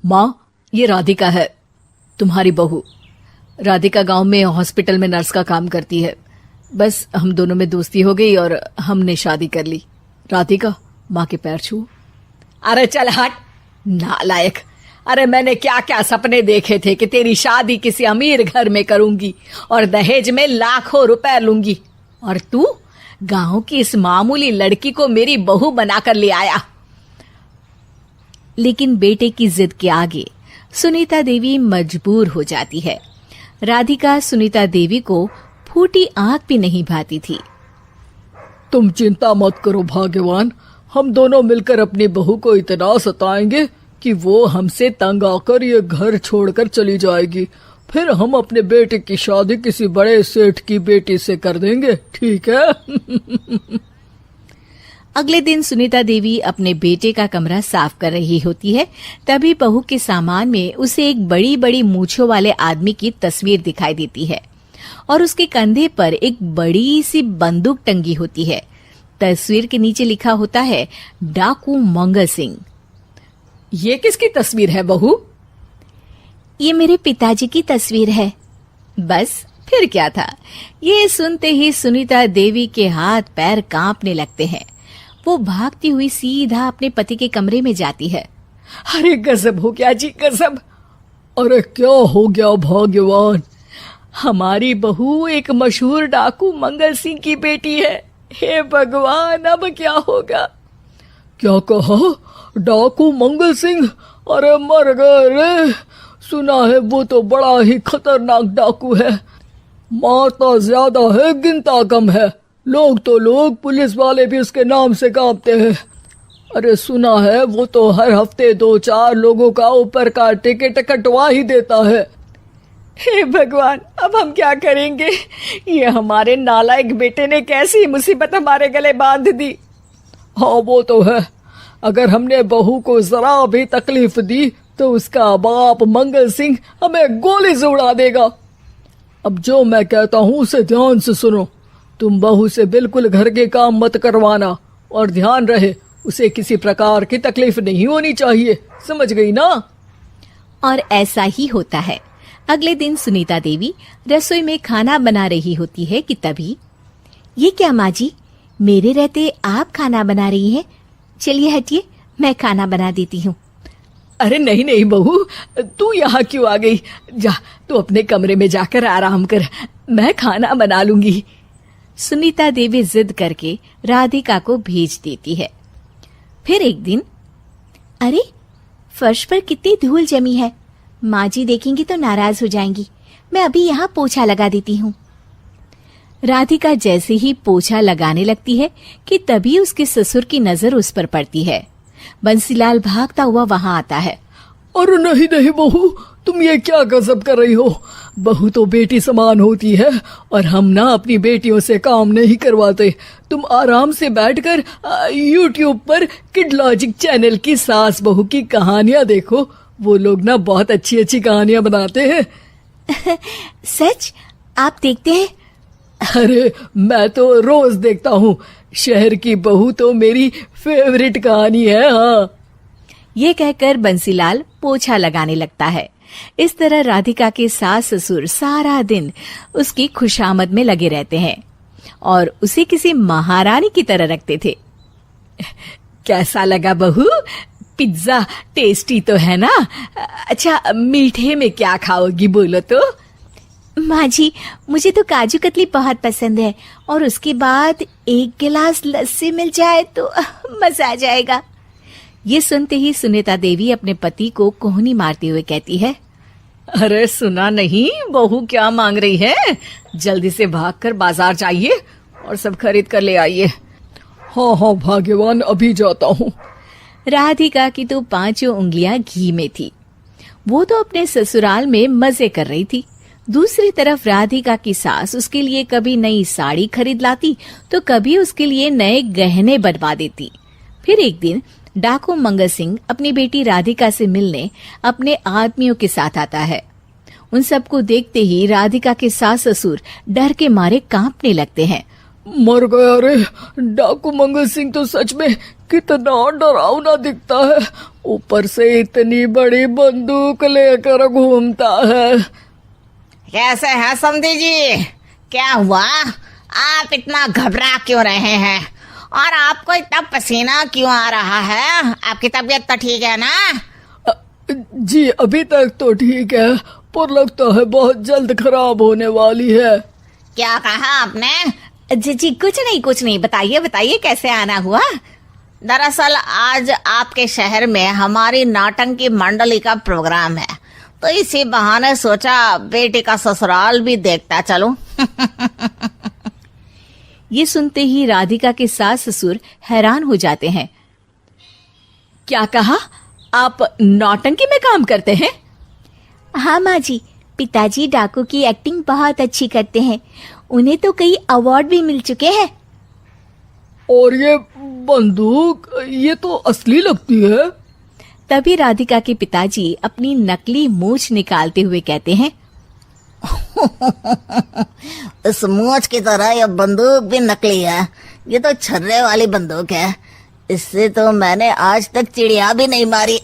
माँ, ये राधिका है, तुम्हारी बहू। राधिका गांव में हॉस्पिटल में नर्स का काम करती है। बस हम दोनों में दोस्ती हो गई और हमने शादी कर ली। राधिका, माँ के पैर छू। अरे चल हट नालायक। अरे मैंने क्या क्या सपने देखे थे कि तेरी शादी किसी अमीर घर में करूंगी और दहेज में लाखों रुपए लूंगी, और तू गांव की इस मामूली लड़की को मेरी बहू बनाकर ले आया। लेकिन बेटे की जिद के आगे सुनीता देवी मजबूर हो जाती है। राधिका सुनीता देवी को फूटी आंख भी नहीं भाती थी। तुम चिंता मत करो भाग्यवान, हम दोनों मिलकर अपनी बहू को इतना सताएंगे कि वो हमसे तंग आकर ये घर छोड़कर चली जाएगी। फिर हम अपने बेटे की शादी किसी बड़े सेठ की बेटी से कर देंगे, ठीक है? अगले दिन सुनीता देवी अपने बेटे का कमरा साफ कर रही होती है। तभी बहू के सामान में उसे एक बड़ी बड़ी मूंछों वाले आदमी की तस्वीर दिखाई देती है और उसके कंधे पर एक बड़ी सी बंदूक टंगी होती है। तस्वीर के नीचे लिखा होता है डाकू मंगल सिंह। ये किसकी तस्वीर है बहू? ये मेरे पिताजी की तस्वीर है। बस फिर क्या था, ये सुनते ही सुनीता देवी के हाथ पैर कांपने लगते हैं। वो भागती हुई सीधा अपने पति के कमरे में जाती है। अरे गजब हो गया जी, गजब। अरे क्या हो गया भाग्यवान? हमारी बहू एक मशहूर डाकू मंगल सिंह की बेटी है। हे भगवान, अब क्या होगा? क्या कहा? डाकू मंगल सिंह? अरे मर गए रे। सुना है वो तो बड़ा ही खतरनाक डाकू है, मारता ज्यादा है गिनता कम है। लोग पुलिस वाले भी उसके नाम से कांपते हैं। अरे सुना है वो तो हर हफ्ते 2-4 लोगों का ऊपर का टिकट कटवा ही देता है। हे भगवान, अब हम क्या करेंगे? ये हमारे नालायक बेटे ने कैसी मुसीबत हमारे गले बांध दी। हाँ वो तो है, अगर हमने बहू को जरा भी तकलीफ दी तो उसका बाप मंगल सिंह हमें गोली से उड़ा देगा। अब जो मैं कहता हूँ उसे ध्यान से सुनो। तुम बहू से बिल्कुल घर के काम मत करवाना, और ध्यान रहे उसे किसी प्रकार की तकलीफ नहीं होनी चाहिए, समझ गई ना? और ऐसा ही होता है। अगले दिन सुनीता देवी रसोई में खाना बना रही होती है कि तभी, ये क्या माँ जी, मेरे रहते आप खाना बना रही हैं? चलिए हटिए, मैं खाना बना देती हूँ। अरे नहीं नहीं बहू, तू यहाँ क्यों आ गई? जा तू अपने कमरे में जाकर आराम कर, मैं खाना बना लूंगी। सुनीता देवी जिद करके राधिका को भेज देती है। फिर एक दिन, अरे फर्श पर कितनी धूल जमी है, माँ जी देखेंगी तो नाराज हो जाएंगी, मैं अभी यहाँ पोछा लगा देती हूँ। राधिका जैसे ही पोछा लगाने लगती है कि तभी उसके ससुर की नजर उस पर पड़ती है। बंसीलाल भागता हुआ वहां आता है। अरे नहीं नहीं बहू, तुम ये क्या गजब कर रही हो? बहू तो बेटी समान होती है और हम ना अपनी बेटियों से काम नहीं करवाते। तुम आराम से बैठकर YouTube पर किड लॉजिक चैनल की सास बहू की कहानियां देखो। वो लोग ना बहुत अच्छी अच्छी कहानियां बनाते हैं। सच? आप देखते हैं? अरे मैं तो रोज देखता हूँ। शहर की बहू तो मेरी फेवरेट कहानी है। हाँ, ये कहकर बंसीलाल पोछा लगाने लगता है। इस तरह राधिका के सास ससुर सारा दिन उसकी खुशामद में लगे रहते हैं और उसे किसी महारानी की तरह रखते थे। कैसा लगा बहू? पिज्जा टेस्टी तो है ना? अच्छा, मीठे में क्या खाओगी बोलो तो? माँ जी, मुझे तो काजू कतली बहुत पसंद है और उसके बाद 1 गिलास लस्सी मिल जाए तो मजा आ जाएगा। ये सुनते ही सुनीता देवी अपने पति को कोहनी मारते हुए कहती है, अरे सुना नहीं बहू क्या मांग रही है? जल्दी से भागकर बाजार जाइए और सब खरीद कर ले आइए। हाँ हाँ भाग्यवान, अभी जाता हूँ। राधिका की तो 5 उंगलियां घी में थी। वो तो अपने ससुराल में मजे कर रही थी। दूसरी तरफ राधिका की सास उसके लिए कभी नई साड़ी खरीद लाती तो कभी उसके लिए नए गहने बनवा देती। फिर एक दिन डाकू मंगल सिंह अपनी बेटी राधिका से मिलने अपने आदमियों के साथ आता है। उन सबको देखते ही राधिका के सास ससुर डर के मारे कांपने लगते हैं। मर गया रे, डाकू मंगल सिंह तो सच में कितना डरावना दिखता है, ऊपर से इतनी बड़ी बंदूक लेकर घूमता है। कैसे हैं समधी जी? क्या हुआ? आप इतना घबरा क्यों रहे हैं? और आपको इतना पसीना क्यों आ रहा है? आपकी तबीयत तो ठीक है ना? जी अभी तक तो ठीक है, पर लगता है बहुत जल्द खराब होने वाली है। क्या कहा आपने? जी कुछ नहीं, बताइए बताइए कैसे आना हुआ। दरअसल आज आपके शहर में हमारी नाटंकी मंडली का प्रोग्राम है, तो इसी बहाने सोचा बेटी का ससुराल भी देखता चलूं। ये सुनते ही राधिका के सास ससुर हैरान हो जाते हैं। क्या कहा? आप नौटंकी में काम करते हैं? हाँ माँ जी, पिताजी डाकू की एक्टिंग बहुत अच्छी करते हैं। उन्हें तो कई अवार्ड भी मिल चुके हैं। और ये बंदूक, ये तो असली लगती है। तभी राधिका के पिताजी अपनी नकली मूंछ निकालते हुए कहते हैं, इस मूंछ की तरह यह बंदूक भी नकली है। ये तो छर्रे वाली बंदूक है। इससे तो मैंने आज तक चिड़िया भी नहीं मारी।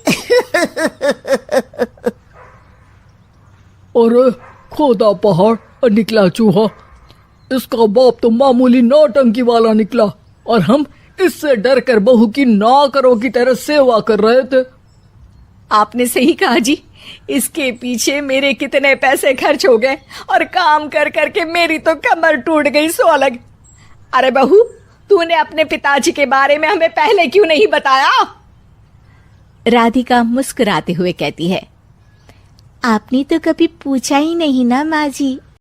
और खोदा पहाड़ निकला चूहा। इसका बाप तो मामूली नौटंकी वाला निकला, और हम इससे डर कर बहू की नौकरों की तरह सेवा कर रहे थे। आपने सही कहा जी। इसके पीछे मेरे कितने पैसे खर्च हो गए, और काम कर करके मेरी तो कमर टूट गई सो अलग। अरे बहू, तूने अपने पिताजी के बारे में हमें पहले क्यों नहीं बताया? राधिका मुस्कुराते हुए कहती है, आपने तो कभी पूछा ही नहीं ना माँ जी,